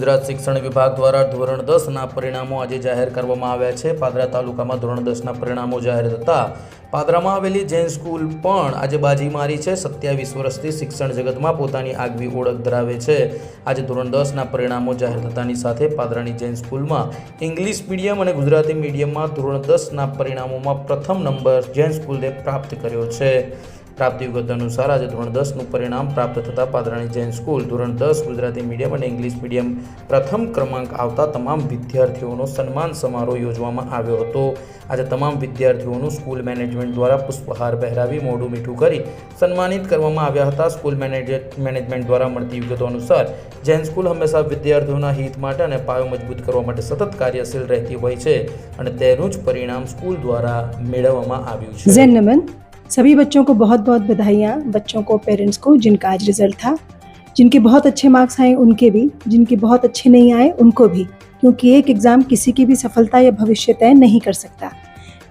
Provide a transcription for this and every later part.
ગુજરાત શિક્ષણ વિભાગ દ્વારા ધોરણ 10ના પરિણામો આજે જાહેર કરવામાં આવ્યા છે। પાદરા તાલુકામાં ધોરણ 10ના પરિણામો જાહેર થતાં પાદરામાં આવેલી જૈન સ્કૂલ પણ આજે બાજી મારી છે। 27 વર્ષથી શિક્ષણ જગતમાં પોતાની આગવી ઓળખ ધરાવે છે। આજે ધોરણ 10ના પરિણામો જાહેર થતાની સાથે પાદરાની જૈન સ્કૂલમાં ઇંગ્લિશ મીડિયમ અને ગુજરાતી મીડિયમમાં ધોરણ 10ના પરિણામોમાં પ્રથમ નંબર જૈન સ્કૂલે પ્રાપ્ત કર્યો છે। પ્રાપ્તિ વિગત અનુસાર આજે ધોરણ 10નું પરિણામ પ્રાપ્ત થતાં પાદરાની જૈન સ્કૂલ ધોરણ 10 ગુજરાતી મીડિયમ અને ઇંગ્લિશ મીડિયમ પ્રથમ ક્રમાંક આવતા તમામ વિદ્યાર્થીઓનો સન્માન સમારોહ યોજવામાં આવ્યો હતો। આજે તમામ વિદ્યાર્થીઓનું સ્કૂલ મેનેજમેન્ટ દ્વારા પુષ્પહાર પહેરાવી મોઢું મીઠું કરી સન્માનિત કરવામાં આવ્યા હતા। સ્કૂલ મેનેજમેન્ટ દ્વારા મળતી વિગતો અનુસાર જૈન સ્કૂલ હંમેશા વિદ્યાર્થીઓના હિત માટે અને પાયો મજબૂત કરવા માટે સતત કાર્યશીલ રહેતી હોય છે અને તેનું જ પરિણામ સ્કૂલ દ્વારા મેળવવામાં આવ્યું છે। सभी बच्चों को बहुत बहुत बधाइयाँ। बच्चों को, पेरेंट्स को, जिनका आज रिजल्ट था, जिनके बहुत अच्छे मार्क्स आए उनके भी, जिनके बहुत अच्छे नहीं आए उनको भी, क्योंकि एक एग्ज़ाम किसी की भी सफलता या भविष्य तय नहीं कर सकता।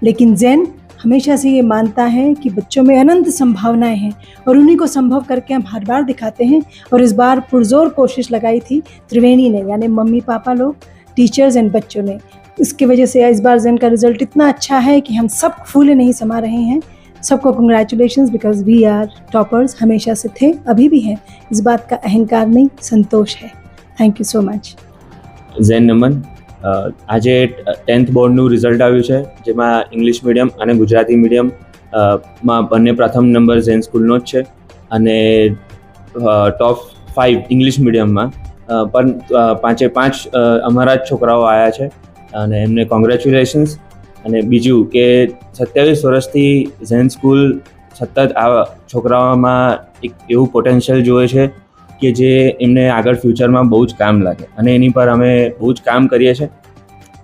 लेकिन जैन हमेशा से ये मानता है कि बच्चों में अनंत संभावनाएं हैं और उन्हीं को संभव करके हम हर बार दिखाते हैं। और इस बार पुरजोर कोशिश लगाई थी त्रिवेणी ने, यानी मम्मी पापा लोग, टीचर्स एंड बच्चों ने। इसकी वजह से इस बार जैन का रिजल्ट इतना अच्छा है कि हम सब फूले नहीं समा रहे हैं। सबको congratulations, because we are toppers, हमेशा से थे, अभी भी हैं। इस बात का अहंकार नहीं, संतोष है। Thank you so much. Jain નમન। આજે 10th બોર્ડનું રિઝલ્ટ આવ્યું છે, જેમાં ઇંગ્લિશ મીડિયમ અને ગુજરાતી મીડિયમ માં બંને પ્રથમ નંબર જૈન સ્કૂલનો જ છે અને ટોપ 5 ઇંગ્લિશ મીડિયમમાં પણ 5 અમારા જ છોકરાઓ આવ્યા છે અને એમને કોંગ્રેચ્યુલેશન્સ। અને બીજું કે 27 વર્ષથી જૈન સ્કૂલ સતત આ છોકરાઓમાં એક એવું પોટેન્શિયલ જોવે છે કે જે એમને આગળ ફ્યુચરમાં બહુ જ કામ લાગે અને એની પર અમે બહુ જ કામ કરીએ છીએ।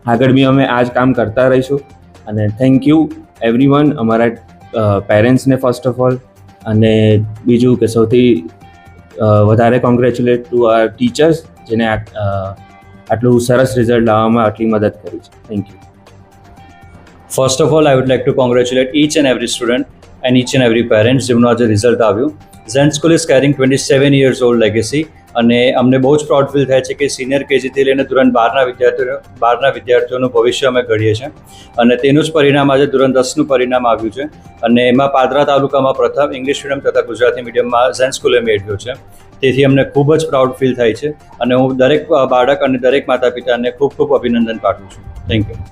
આગળ બી અમે આ જ કામ કરતા રહીશું અને થેન્ક યુ એવરીવન, અમારા પેરેન્ટ્સને ફર્સ્ટ ઓફ ઓલ, અને બીજું કે સૌથી વધારે કોંગ્રેચ્યુલેટ ટુ આર ટીચર્સ, જેને આટલું સરસ રિઝલ્ટ લાવવામાં આટલી મદદ કરી છે। Thank you. First of all, I would like to congratulate each and every student and each and every parent જેમનો આજે રિઝલ્ટ આવ્યું। Zen school is caring 27 years old legacy અને અમને બહુ જ પ્રાઉડ ફીલ થાય છે કે સિનિયર કેજીથી લઈને ધોરણ 12ના વિદ્યાર્થીઓનું ભવિષ્ય અમે ઘડીએ છીએ અને તેનું જ પરિણામ આજે ધોરણ 10નું પરિણામ આવ્યું છે અને એમાં પાદરા તાલુકામાં પ્રથમ ઇંગ્લિશ મીડિયમ તથા ગુજરાતી મીડિયમમાં ઝેન સ્કૂલે મેળવ્યો છે। તેથી અમને ખૂબ જ પ્રાઉડ ફીલ થાય છે અને હું દરેક બાળક અને દરેક માતા પિતાને ખૂબ ખૂબ અભિનંદન પાઠવું છું। Thank you.